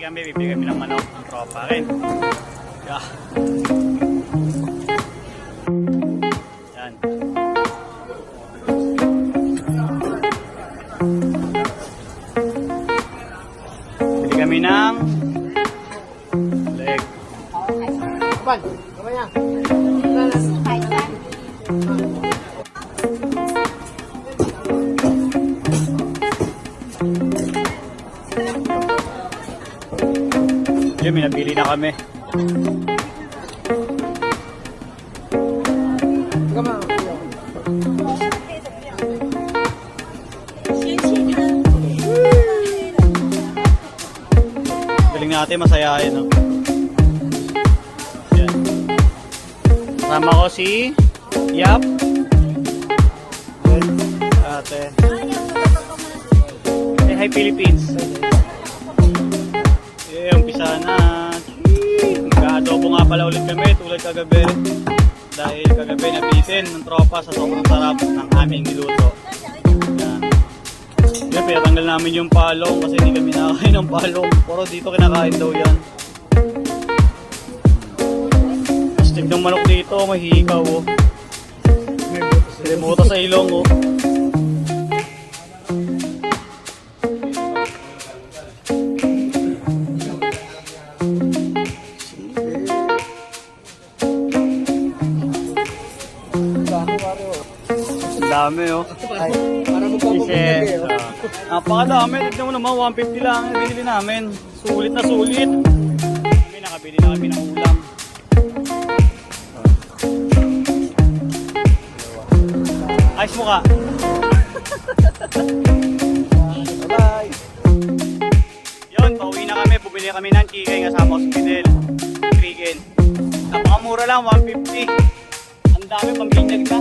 kami, bibili kami ng manok ng tropa rin. Yeah. Yan. Bili kami ng leg. Kapan? Kamaya. Yun, may nabili na kami. Kama. Galing natin, masayahin, no? Yan. Kasama ko si Yap. Ate. Hey, hi Philippines. Umpisa na. Mag-aadobo nga pala ulit kami tulad kagabi. Dahil kagabi nabitin ng tropa sa sobrang sarap ng aming niluto. Yan, pinatanggal namin yung palong kasi hindi kami nakakain ng palong. Pero dito kinakain daw yan. Astig ng manok dito, mahikaw oh. Remoto sa ilong oh. Dami oh. Para magpapagpapagpapag. Napakadami. Tignan mo naman, 150 lang ang binili namin. Sulit na sulit. Kami nakabili na kami ng ulam. Ayos mo ka. Bye-bye. Yun, pauwi na kami. Bumili kami ng chicken kasama ko si Fidel. Chicken. Napakamura lang, 150. Ang dami, pambinyag na.